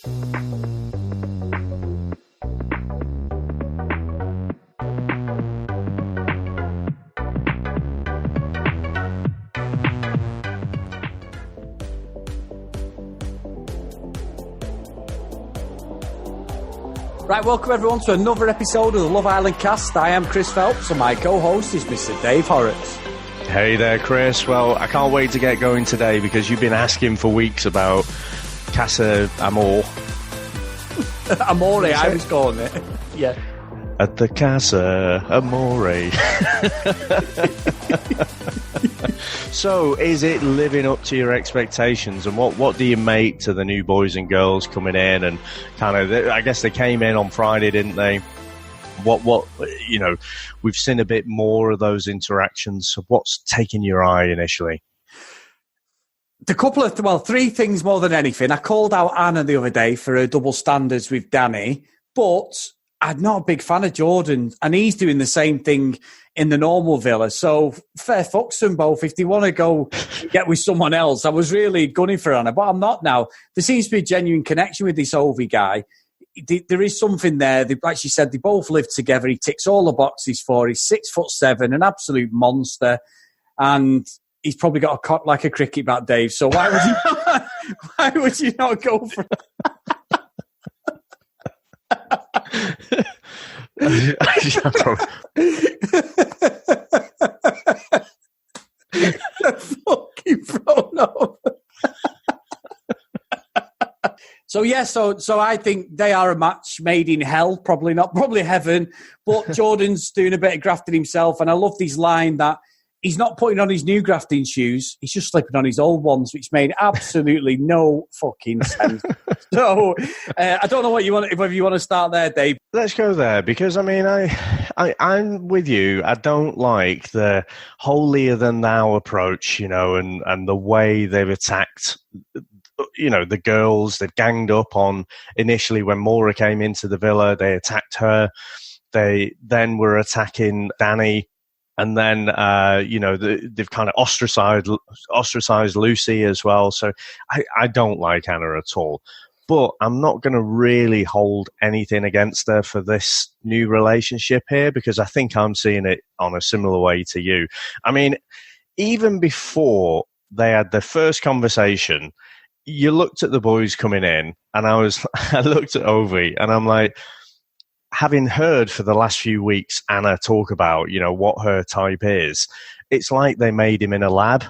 Right, welcome everyone to another episode of the Love Island Cast. I am Chris Phelps and my co-host is Mr. Dave Horrocks. Hey there, Chris. Well, I can't wait to get going today because you've been asking for weeks about Casa Amor. Amore, I was calling it. Yeah. At the Casa Amore. So, is it living up to your expectations? And what do you make to the new boys and girls coming in? And kind of, I guess they came in on Friday, didn't they? What you know, we've seen a bit more of those interactions. So what's taken your eye initially? Three things more than anything. I called out Anna the other day for her double standards with Danny, but I'm not a big fan of Jordan, and he's doing the same thing in the normal villa. So fair fucks them both. If they want to go get with someone else, I was really gunning for Anna, but I'm not now. There seems to be a genuine connection with this Ovie guy. There is something there. Like she said, they both live together. He ticks all the boxes for her. He's 6'7", an absolute monster, and he's probably got a cock like a cricket bat, Dave. So why would you not go for it? Fucking thrown up. So I think they are a match made in hell. Probably heaven. But Jordan's doing a bit of grafting himself, and I love this line that he's not putting on his new grafting shoes. He's just slipping on his old ones, which made absolutely no fucking sense. So I don't know whether you want to start there, Dave. Let's go there because, I mean, I'm with you. I don't like the holier than thou approach, you know, and the way they've attacked, you know, the girls. They've ganged up on initially when Maura came into the villa. They attacked her. They then were attacking Danny. And then, you know, they've kind of ostracized Lucy as well. So I don't like Anna at all. But I'm not going to really hold anything against her for this new relationship here because I think I'm seeing it on a similar way to you. I mean, even before they had their first conversation, you looked at the boys coming in and I looked at Ovie and I'm like, having heard for the last few weeks Anna talk about, you know, what her type is, it's like they made him in a lab.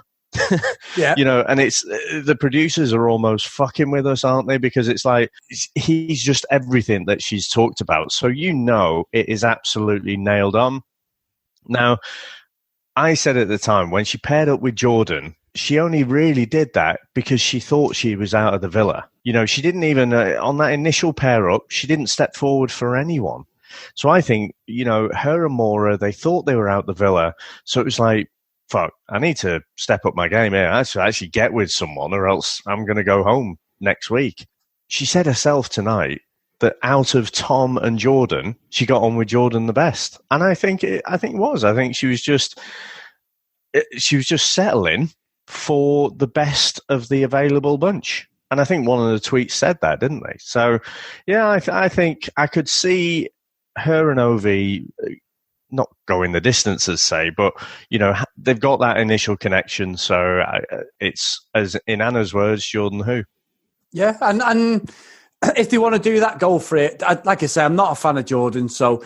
Yeah. You know, and it's the producers are almost fucking with us, aren't they? Because it's like he's just everything that she's talked about. So, you know, it is absolutely nailed on. Now, I said at the time when she paired up with Jordan, she only really did that because she thought she was out of the villa. You know, she didn't even, on that initial pair up, she didn't step forward for anyone. So I think, you know, her and Maura, they thought they were out the villa. So it was like, fuck, I need to step up my game here. I should actually get with someone or else I'm going to go home next week. She said herself tonight that out of Tom and Jordan, she got on with Jordan the best. And I think it was. I think she was just settling for the best of the available bunch. And I think one of the tweets said that, didn't they? So, yeah, I think I could see her and Ovie not going the distance, as say, but, you know, they've got that initial connection. So it's, as in Anna's words, Jordan who. Yeah, and if they want to do that, go for it. Like I say, I'm not a fan of Jordan, so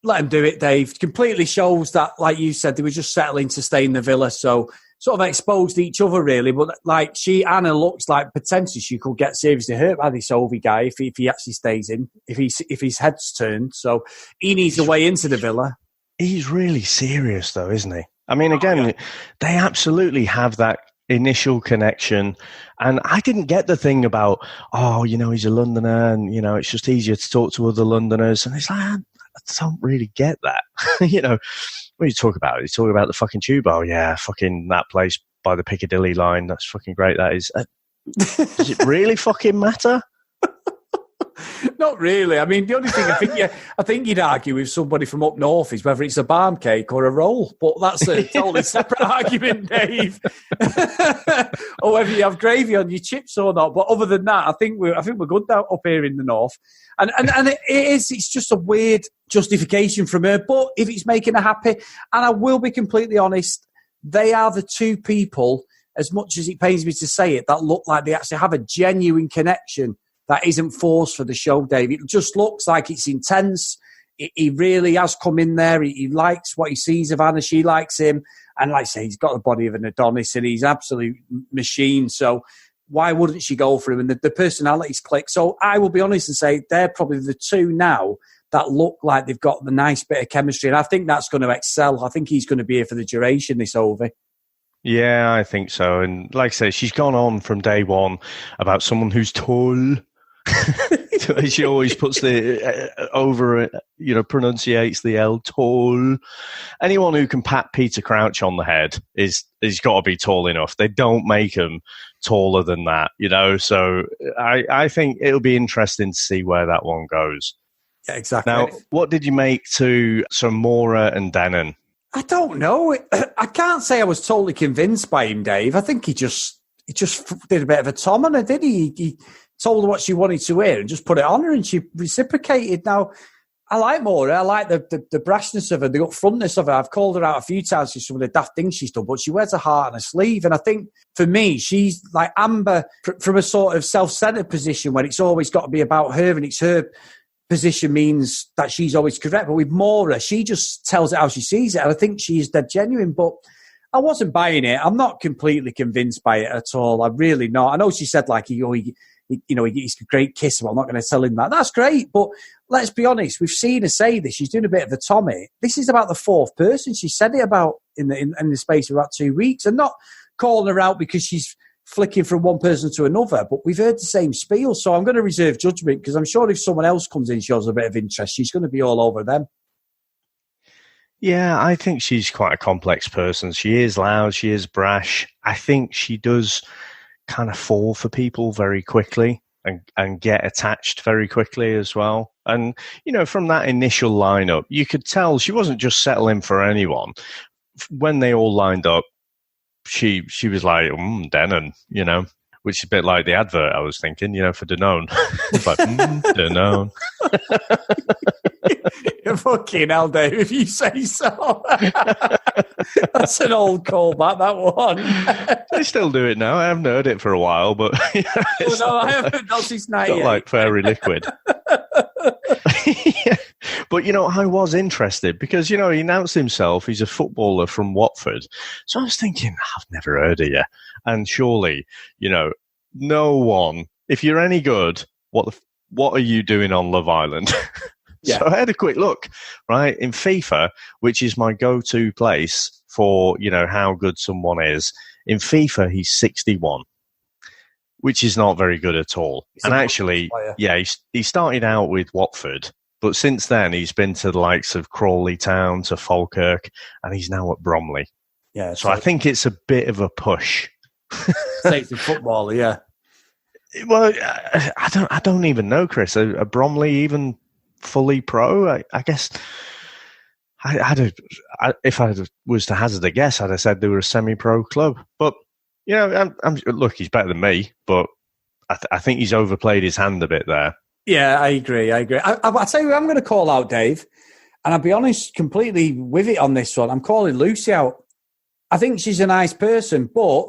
let him do it, Dave. Completely shows that, like you said, they were just settling to stay in the villa, so sort of exposed each other, really. But like Anna looks like potentially she could get seriously hurt by this Ovie guy if he actually stays in, if his head's turned. So he needs a way into the villa. He's really serious, though, isn't he? I mean, again, they absolutely have that initial connection. And I didn't get the thing about, oh, you know, he's a Londoner and, you know, it's just easier to talk to other Londoners. And it's like, I don't really get that. You know, what are you talking about? You talking about the fucking tube? Oh, yeah, fucking that place by the Piccadilly line. That's fucking great, that is. Does it really fucking matter? Not really. I mean, the only thing I think you'd argue with somebody from up north is whether it's a barm cake or a roll, but that's a totally separate argument, Dave. Or whether you have gravy on your chips or not. But other than that, I think we're good now up here in the north. And it's just a weird justification from her. But if it's making her happy, and I will be completely honest, they are the two people, as much as it pains me to say it, that look like they actually have a genuine connection that isn't forced for the show, Dave. It just looks like it's intense. He really has come in there. He likes what he sees of Anna. She likes him. And like I say, he's got the body of an Adonis and he's an absolute machine. So why wouldn't she go for him? And the personalities click. So I will be honest and say they're probably the two now that look like they've got the nice bit of chemistry. And I think that's going to excel. I think he's going to be here for the duration, this Ovie. Yeah, I think so. And like I say, she's gone on from day one about someone who's tall. She always puts the over, pronunciates the L, tall. Anyone who can pat Peter Crouch on the head is got to be tall enough. They don't make them taller than that, So I think it'll be interesting to see where that one goes. Yeah, exactly. Now, what did you make to Samora and Denon? I don't know. I can't say I was totally convinced by him, Dave. I think he just did a bit of a Tom on her, did he? He told her what she wanted to hear and just put it on her, and she reciprocated. Now, I like Maura. I like the brashness of her, the upfrontness of her. I've called her out a few times for some of the daft things she's done, but she wears her heart on her sleeve. And I think, for me, she's like Amber from a sort of self-centered position where it's always got to be about her and it's her position means that she's always correct. But with Maura, she just tells it how she sees it. And I think she is dead genuine, but I wasn't buying it. I'm not completely convinced by it at all. I'm really not. I know she said he's a great kiss. Well, I'm not going to tell him that. That's great. But let's be honest. We've seen her say this. She's doing a bit of a Tommy. This is about the fourth person she said it about in the space of about 2 weeks, and not calling her out because she's flicking from one person to another. But we've heard the same spiel. So I'm going to reserve judgment because I'm sure if someone else comes in and shows a bit of interest, she's going to be all over them. Yeah, I think she's quite a complex person. She is loud. She is brash. I think she does kind of fall for people very quickly and get attached very quickly as well. And, from that initial lineup, you could tell she wasn't just settling for anyone. When they all lined up, she was like, Denon, which is a bit like the advert I was thinking, for Danone. It's like, Danone. Fucking hell, Dave, if you say so. That's an old callback, that one. They still do it now. I haven't heard it for a while, but I haven't. Not since 98. Not like Fairy Liquid. Yeah. But, I was interested because, he announced himself. He's a footballer from Watford. So I was thinking, I've never heard of you. And surely, no one, if you're any good, what are you doing on Love Island? Yeah. So I had a quick look, right, in FIFA, which is my go-to place for, how good someone is. In FIFA, he's 61, which is not very good at all. And actually, he started out with Watford, but since then he's been to the likes of Crawley Town, to Falkirk, and he's now at Bromley. Yeah. So I think it's a bit of a push. States of footballer, yeah. Well, I don't even know, Chris. Are Bromley even fully pro? I guess if I was to hazard a guess, I'd have said they were a semi-pro club. But look, he's better than me, but I think he's overplayed his hand a bit there. Yeah, I agree. I'll tell you who I'm going to call out, Dave, and I'll be honest, completely with it on this one. I'm calling Lucy out. I think she's a nice person, but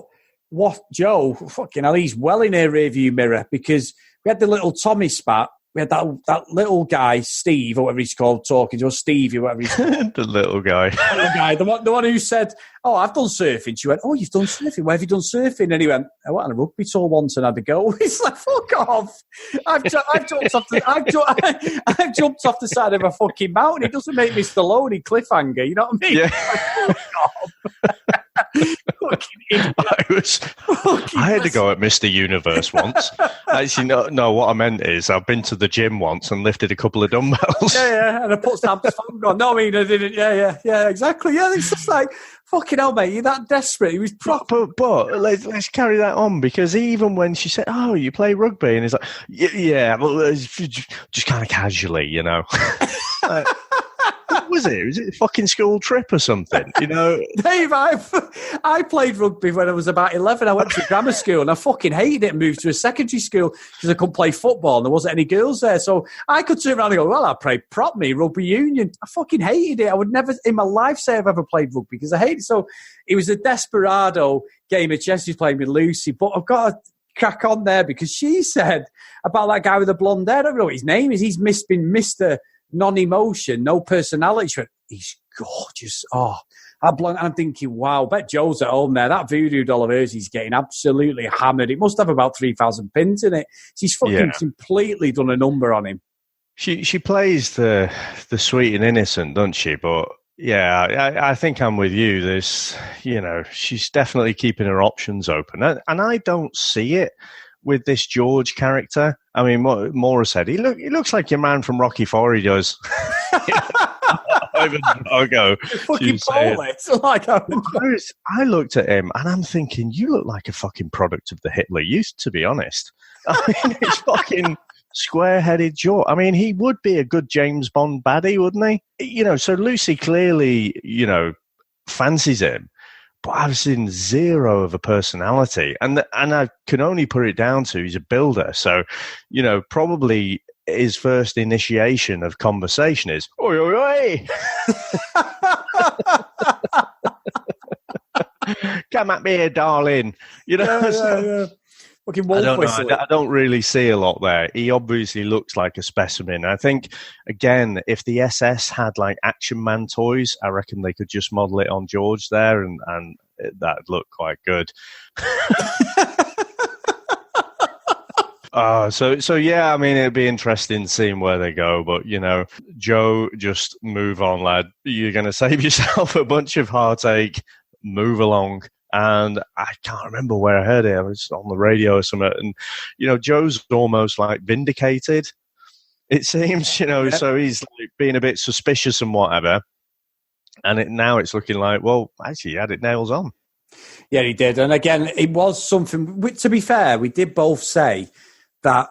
what Joe, fucking hell, he's well in her rearview mirror because we had the little Tommy spat. We had that little guy, Steve, or whatever he's called, talking to us, Stevie, whatever he's called. The little guy. The one who said, I've done surfing. She went, you've done surfing? Where have you done surfing? And he went, I went on a rugby tour once and had a go. He's like, fuck off. I've jumped off the side of a fucking mountain. It doesn't make me Stallone cliffhanger, you know what I mean? Yeah. Like, fuck off. I had to go at Mr. Universe once. Actually, no. What I meant is I've been to the gym once and lifted a couple of dumbbells. Yeah, and I put Sam's phone on. No, I mean, I didn't. Yeah, exactly. Yeah, it's just like, fucking hell, mate, you're that desperate. He was proper. But let's carry that on, because even when she said, "Oh, you play rugby," and he's like, "Yeah, well, just kind of casually, you know." What was it? Was it a fucking school trip or something? You know, Dave, I played rugby when I was about 11. I went to grammar school and I fucking hated it and moved to a secondary school because I couldn't play football and there wasn't any girls there. So I could turn around and go, well, I played prop me, rugby union. I fucking hated it. I would never in my life say I've ever played rugby because I hate it. So it was a desperado game of chess he's playing with Lucy. But I've got to crack on there because she said about that guy with the blonde hair. I don't know what his name is. He's been Mr. Non-emotion, no personality. She went, he's gorgeous. Oh, I'm thinking, wow, bet Joe's at home there. That voodoo doll of hers, he's getting absolutely hammered. It must have about 3,000 pins in it. She's fucking completely done a number on him. She plays the sweet and innocent, doesn't she? But yeah, I think I'm with you. There's, you know, she's definitely keeping her options open, and I don't see it with this George character. I mean, what Maura said, he looks like your man from Rocky IV, he does. Fucking I looked at him and I'm thinking, you look like a fucking product of the Hitler Youth, to be honest. I mean, it's fucking square-headed jaw. I mean, he would be a good James Bond baddie, wouldn't he? You know, so Lucy clearly, you know, fancies him. But I've seen zero of a personality, and I can only put it down to he's a builder. So, you know, probably his first initiation of conversation is "Oi, oi, oi!" Come at me here, darling. You know. I don't know. I don't really see a lot there. He obviously looks like a specimen. I think, again, if the SS had like Action Man toys, I reckon they could just model it on George there, and that'd look quite good. So yeah, I mean, it'd be interesting seeing where they go. But, you know, Joe, just move on, lad. You're going to save yourself a bunch of heartache. Move along. And I can't remember where I heard it. I was on the radio or something. And, you know, Joe's almost like vindicated, it seems, you know, yeah. So he's like being a bit suspicious and whatever. And now it's looking like, well, actually, he had it nails on. Yeah, he did. And again, it was something, to be fair, we did both say that,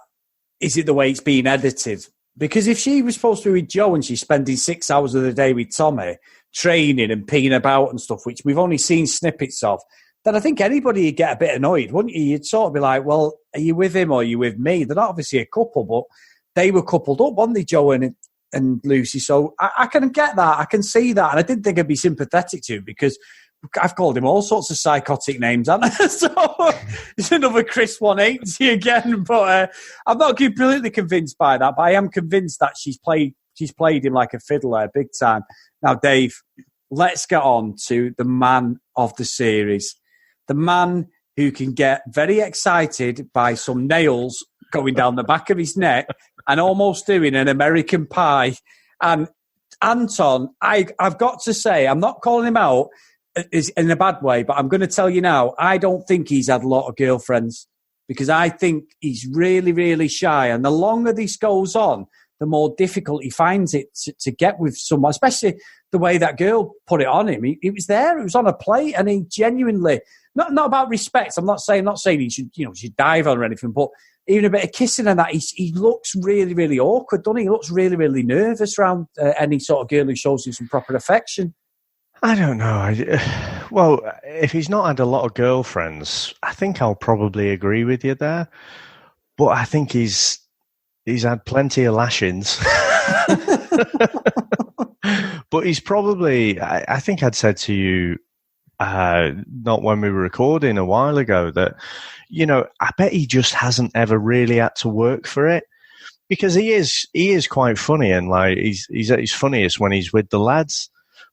is it the way it's being edited? Because if she was supposed to be with Joe and she's spending 6 hours of the day with Tommy, training and peeing about and stuff, which we've only seen snippets of, then I think anybody would get a bit annoyed, wouldn't you? You'd sort of be like, well, are you with him or are you with me? They're not obviously a couple, but they were coupled up, weren't they, Joe and Lucy? So I can get that. I can see that. And I didn't think I'd be sympathetic to him because I've called him all sorts of psychotic names, haven't I? So it's another Chris 180 again. But I'm not completely convinced by that, but I am convinced that she's played him like a fiddler big time. Now, Dave, let's get on to the man of the series. The man who can get very excited by some nails going down the back of his neck and almost doing an American Pie. And Anton, I've got to say, I'm not calling him out in a bad way, but I'm going to tell you now, I don't think he's had a lot of girlfriends because I think he's really, really shy. And the longer this goes on, the more difficult he finds it to get with someone, especially the way that girl put it on him. He was there, it was on a plate, and he genuinely, not about respect, I'm not saying he should dive on or anything, but even a bit of kissing and that, he looks really, really awkward, doesn't he? He looks really, really nervous around any sort of girl who shows him some proper affection. I don't know. Well, if he's not had a lot of girlfriends, I think I'll probably agree with you there. But I think he's had plenty of lashings. But he's probably, I think I'd said to you, not when we were recording a while ago, that, you know, I bet he just hasn't ever really had to work for it. Because he is quite funny, and like he's at his funniest when he's with the lads.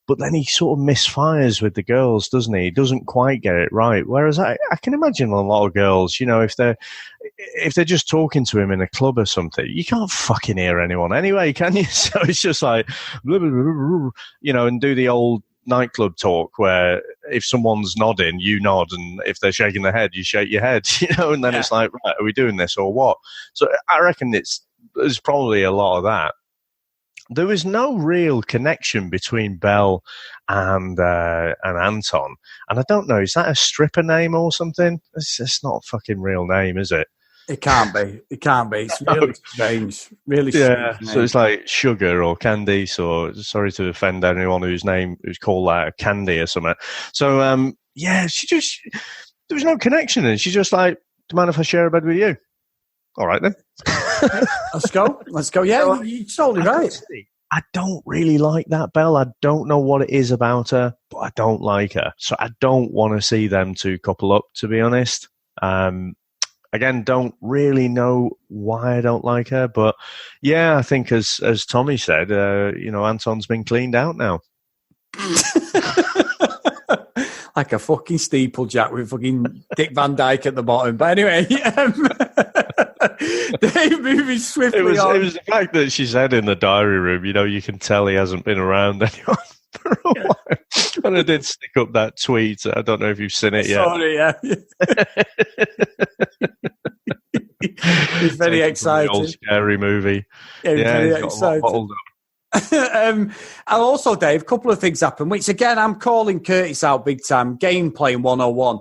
But then he sort of misfires with the girls, doesn't he? He doesn't quite get it right. Whereas I can imagine a lot of girls, you know, if they're just talking to him in a club or something, you can't fucking hear anyone anyway, can you? So it's just like, you know, and do the old nightclub talk where if someone's nodding, you nod, and if they're shaking their head, you shake your head, and then it's like, right, are we doing this or what? So I reckon there's probably a lot of that. There was no real connection between Belle and Anton, and I don't know, is that a stripper name or something? It's not a fucking real name, is it? It can't be. It's really strange. Really strange. Yeah, so it's like Sugar or Candy. So sorry to offend anyone who's called like Candy or something. So there was no connection, and she's just like, "Do you mind if I share a bed with you?" All right then. Let's go. Yeah, you're totally right. I don't really like that Belle. I don't know what it is about her, but I don't like her. So I don't want to see them two couple up, to be honest. Again, don't really know why I don't like her, but yeah, I think as Tommy said, Anton's been cleaned out now. Like a fucking steeplejack with fucking Dick Van Dyke at the bottom. But anyway, Dave, moving swiftly on. It was the fact that she said in the diary room, you can tell he hasn't been around anyone for a while. And I did stick up that tweet. I don't know if you've seen it yet. Sorry, yeah. He's very excited. Old scary movie. Yeah, very excited. And also, Dave, a couple of things happened, which again, I'm calling Curtis out big time. Gameplay 101.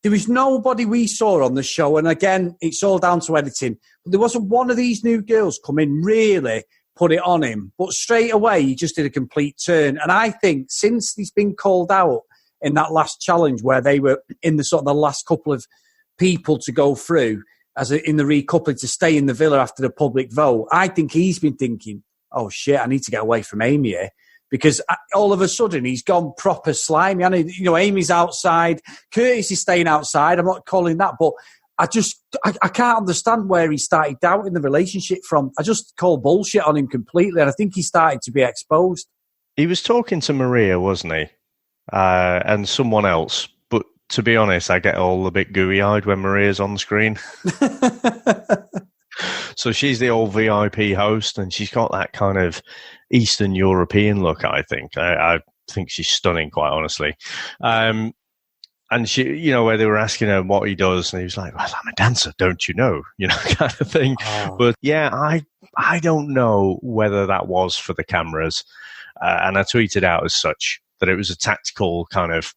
There was nobody we saw on the show, and again, it's all down to editing. But there wasn't one of these new girls come in really put it on him, but straight away he just did a complete turn. And I think since he's been called out in that last challenge where they were in the sort of the last couple of people to go through in the recoupling to stay in the villa after the public vote, I think he's been thinking, oh shit, I need to get away from Amy here. Because all of a sudden he's gone proper slimy. I know, Amy's outside, Curtis is staying outside. I'm not calling that, but I can't understand where he started doubting the relationship from. I just call bullshit on him completely, and I think he started to be exposed. He was talking to Maria, wasn't he? And someone else. But to be honest, I get all a bit gooey-eyed when Maria's on the screen. So she's the old VIP host, and she's got that kind of Eastern European look, I think. I think she's stunning, quite honestly. And she, where they were asking him what he does, and he was like, well, I'm a dancer, don't you know? Kind of thing. Oh. But yeah, I don't know whether that was for the cameras. And I tweeted out as such that it was a tactical kind of,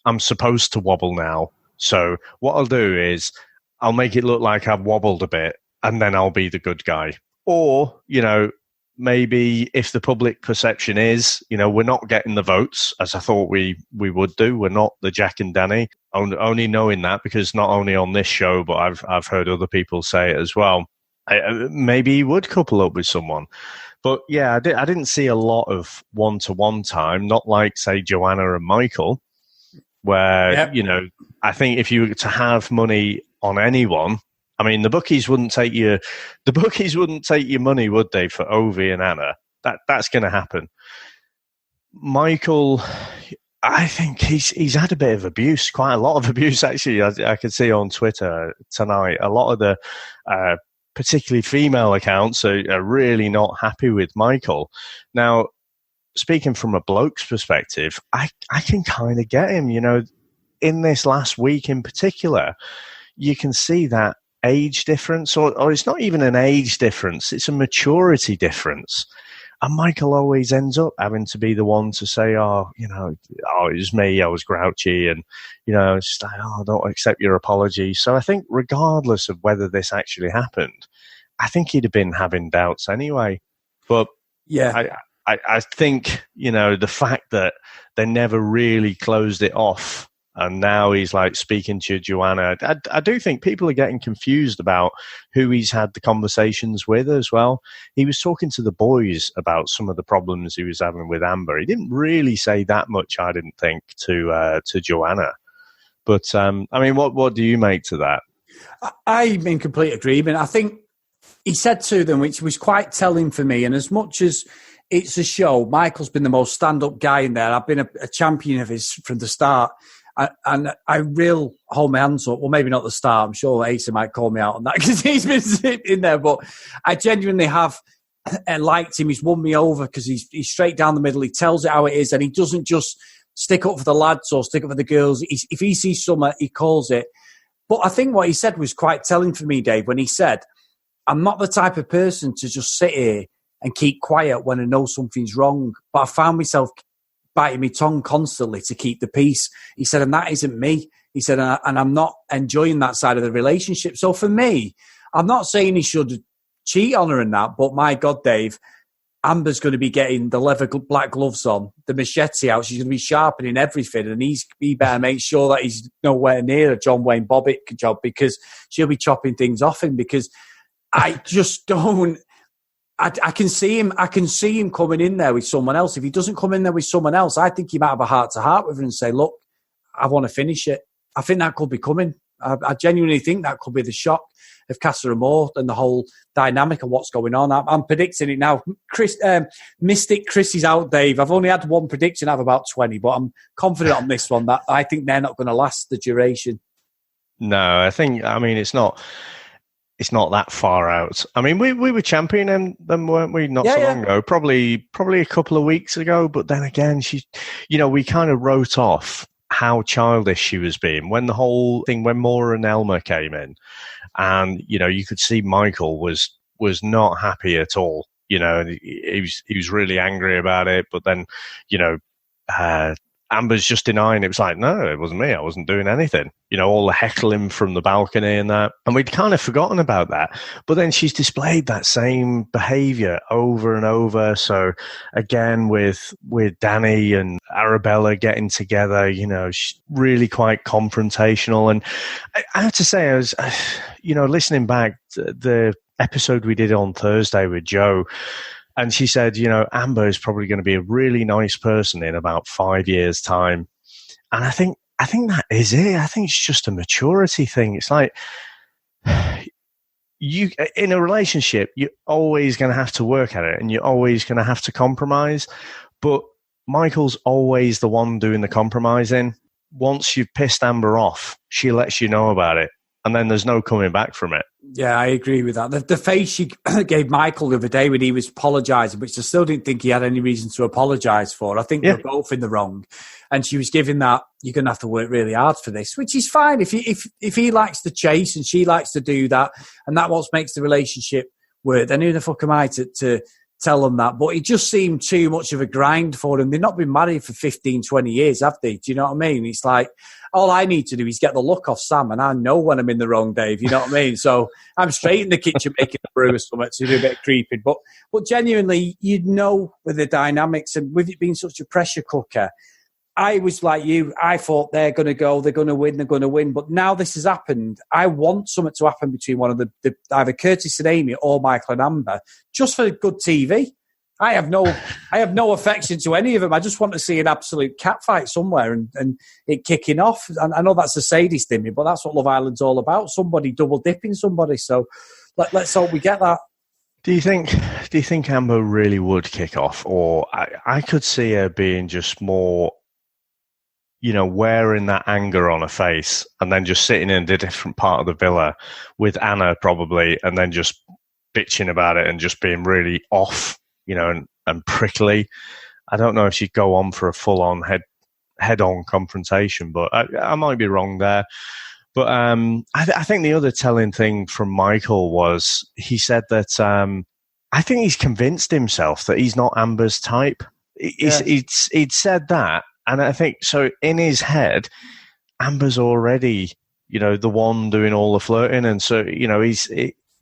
I'm supposed to wobble now. So what I'll do is I'll make it look like I've wobbled a bit, and then I'll be the good guy. Or, maybe if the public perception is, we're not getting the votes as I thought we would do. We're not the Jack and Danny. Only knowing that, because not only on this show, but I've heard other people say it as well. Maybe he would couple up with someone. But yeah, I didn't see a lot of one-to-one time, not like, say, Joanna and Michael, where, yep. I think if you were to have money on anyone, I mean, the bookies wouldn't take your money, would they, for Ovie and Anna? That's going to happen. Michael, I think he's had a bit of abuse, quite a lot of abuse, actually. I could see on Twitter tonight, a lot of the particularly female accounts are really not happy with Michael. Now, speaking from a bloke's perspective, I can kind of get him, in this last week in particular, you can see that age difference, or it's not even an age difference, it's a maturity difference. And Michael always ends up having to be the one to say, it was me, I was grouchy, and, it's just like, I don't accept your apology. So I think regardless of whether this actually happened, I think he'd have been having doubts anyway. But yeah, I think, the fact that they never really closed it off, and now he's like speaking to Joanna. I do think people are getting confused about who he's had the conversations with as well. He was talking to the boys about some of the problems he was having with Amber. He didn't really say that much, I didn't think, to Joanna. But, what do you make to that? I'm in complete agreement. I think he said to them, which was quite telling for me, and as much as it's a show, Michael's been the most stand-up guy in there. I've been a champion of his from the start. And I will hold my hands up. Well, maybe not the start. I'm sure Asa might call me out on that because he's been in there. But I genuinely have liked him. He's won me over because he's straight down the middle. He tells it how it is, and he doesn't just stick up for the lads or stick up for the girls. If he sees something, he calls it. But I think what he said was quite telling for me, Dave, when he said, I'm not the type of person to just sit here and keep quiet when I know something's wrong. But I found myself biting my tongue constantly to keep the peace. He said, and that isn't me. He said, and I'm not enjoying that side of the relationship. So for me, I'm not saying he should cheat on her and that, but my God, Dave, Amber's going to be getting the leather black gloves on, the machete out. She's going to be sharpening everything, and he better make sure that he's nowhere near a John Wayne Bobbitt job, because she'll be chopping things off him. Because I just don't. I can see him. I can see him coming in there with someone else. If he doesn't come in there with someone else, I think he might have a heart to heart with her and say, "Look, I want to finish it." I think that could be coming. I genuinely think that could be the shock of Casa Amor and the whole dynamic of what's going on. I'm predicting it now. Mystic Chris is out, Dave. I've only had one prediction out of about 20, but I'm confident on this one that I think they're not going to last the duration. No, I mean, it's not that far out. I mean, we were championing them, weren't we? Not so long ago, probably a couple of weeks ago. But then again, we kind of wrote off how childish she was being when the whole thing, when Maura and Elmer came in, and you could see Michael was not happy at all. He was really angry about it. But then, Amber's just denying it. Was like, no, it wasn't me. I wasn't doing anything. All the heckling from the balcony and that. And we'd kind of forgotten about that. But then she's displayed that same behaviour over and over. So again, with Danny and Arabella getting together, she's really quite confrontational. And I have to say, I was, listening back to the episode we did on Thursday with Joe, and she said, Amber is probably going to be a really nice person in about 5 years' time. And I think that is it. I think it's just a maturity thing. It's like, in a relationship, you're always going to have to work at it, and you're always going to have to compromise. But Michael's always the one doing the compromising. Once you've pissed Amber off, she lets you know about it, and then there's no coming back from it. Yeah, I agree with that. The face she gave Michael the other day when he was apologising, which I still didn't think he had any reason to apologise for. I think we're both in the wrong. And she was giving that, you're going to have to work really hard for this, which is fine. If he likes to chase and she likes to do that, and that what makes the relationship work, then who the fuck am I to tell them that? But it just seemed too much of a grind for them. They've not been married for 15, 20 years, have they? Do you know what I mean? It's like, all I need to do is get the look off Sam, and I know when I'm in the wrong, Dave. You know what I mean? So I'm straight in the kitchen making a brew or something to do a bit of creeping. But genuinely, with the dynamics, and with it being such a pressure cooker, I was like you. I thought they're going to go, they're going to win. But now this has happened. I want something to happen between one of the either Curtis and Amy or Michael and Amber, just for good TV. I have no affection to any of them. I just want to see an absolute catfight somewhere and it kicking off. And I know that's a sadist in me, but that's what Love Island's all about. Somebody double dipping somebody. So let's hope we get that. Do you think Amber really would kick off? Or I could see her being just more, wearing that anger on her face and then just sitting in a different part of the villa with Anna probably, and then just bitching about it and just being really off, and prickly. I don't know if she'd go on for a full-on head-on confrontation, but I might be wrong there. But I think the other telling thing from Michael was he said that I think he's convinced himself that he's not Amber's type. He'd said that, and I think so in his head, Amber's already, the one doing all the flirting, and so he's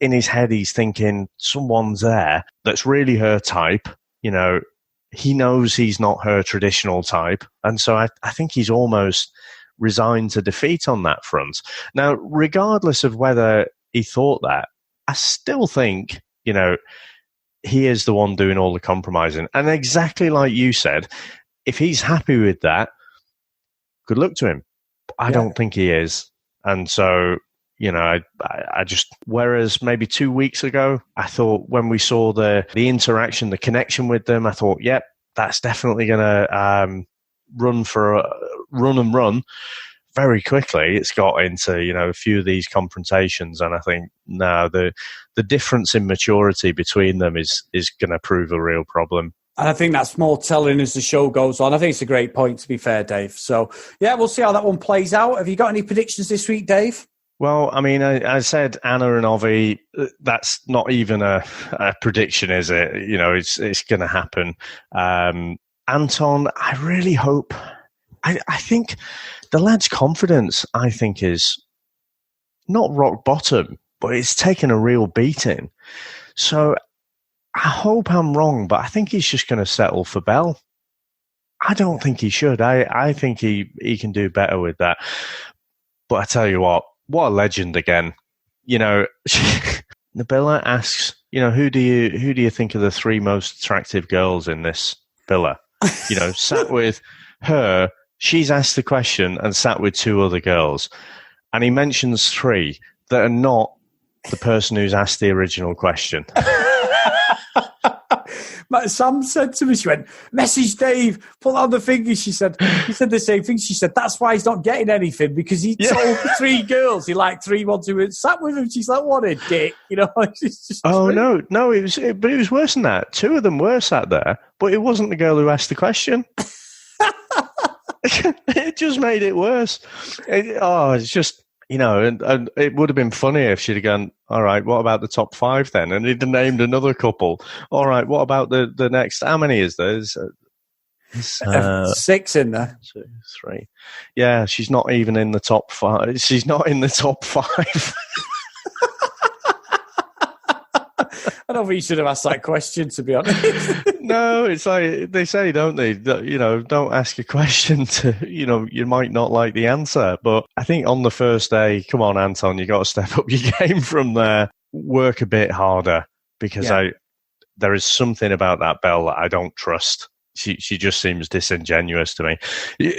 in his head he's thinking someone's there that's really her type. He knows he's not her traditional type, and so I think he's almost resigned to defeat on that front. Now, regardless of whether he thought that, I still think, he is the one doing all the compromising. And exactly like you said, if he's happy with that, good luck to him. I don't think he is. And so, I just, whereas maybe 2 weeks ago, I thought when we saw the interaction, the connection with them, I thought, yep, that's definitely going to run. very quickly it's got into, you know, a few of these confrontations, and I think now the difference in maturity between them is going to prove a real problem. And I think that's more telling as the show goes on. I think it's a great point, to be fair, Dave. So, yeah, we'll see how that one plays out. Have you got any predictions this week, Dave? Well, I mean, I said Anna and Ovie. That's not even a prediction, is it? You know, it's going to happen. Anton, I really hope. I think the lad's confidence, I think, is not rock bottom, but it's taken a real beating. So I hope I'm wrong, but I think he's just going to settle for Belle. I don't think he should. I think he can do better with that. But I tell you what a legend again. You know, Nabila asks, you know, who do you think are the three most attractive girls in this villa? You know, sat with her. She's asked the question and sat with two other girls. And he mentions three that are not the person who's asked the original question. Sam said to me, she went, message Dave, pull out the finger. He said the same thing. She said, that's why he's not getting anything, because he told the three girls he liked three ones who sat with him. She's like, what a dick, you know. It's just no, it was worse than that. Two of them were sat there, but it wasn't the girl who asked the question. It just made it worse. It's just, you know, and it would have been funny if she'd have gone, all right, what about the top five then? And he'd have named another couple. All right, what about the next? How many is there? Six in there. 2, 3. Yeah, she's not even in the top 5. She's not in the top 5. I don't think you should have asked that question, to be honest. No, it's like they say, don't they? That, you know, don't ask a question to, you know, you might not like the answer. But I think on the first day, come on, Anton, you got to step up your game from there. Work a bit harder, because there is something about that Belle that I don't trust. She just seems disingenuous to me.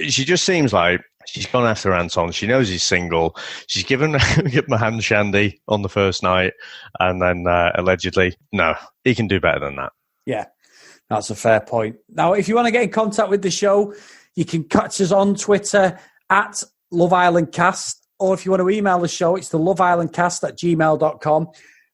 She just seems like she's gone after Anton. She knows he's single. She's given him a hand shandy on the first night, and then allegedly, no, he can do better than that. Yeah, that's a fair point. Now, if you want to get in contact with the show, you can catch us on Twitter at Love Island Cast, or if you want to email the show, it's the loveislandcast@gmail.com.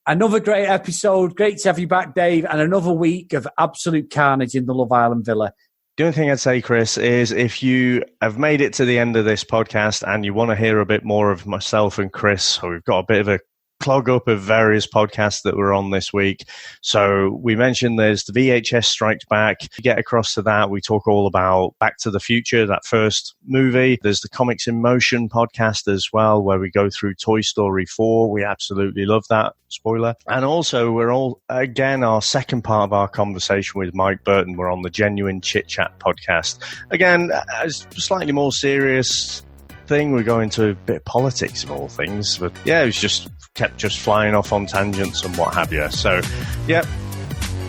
Another great episode. Great to have you back, Dave, and another week of absolute carnage in the Love Island villa. The only thing I'd say, Chris, is if you have made it to the end of this podcast and you want to hear a bit more of myself and Chris, so we've got a bit of a clog up of various podcasts that we're on this week. So we mentioned there's the VHS Strikes Back. If you get across to that, we talk all about Back to the Future, that first movie. There's the Comics in Motion podcast as well, where we go through Toy Story 4. We absolutely love that. Spoiler. And also, we're all, again, our second part of our conversation with Mike Burton. We're on the Genuine Chit Chat podcast. Again, a slightly more serious thing. We're going to a bit of politics of all things. But yeah, it was just kept flying off on tangents and what have you. So, yeah,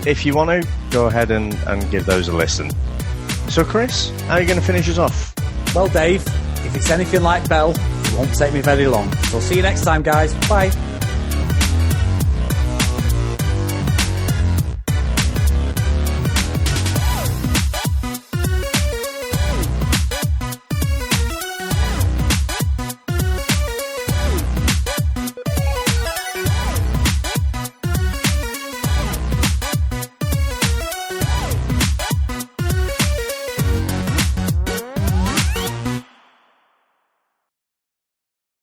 if you want to, go ahead and give those a listen. So, Chris, how are you going to finish us off? Well, Dave, if it's anything like Belle, it won't take me very long. So, see you next time, guys. Bye.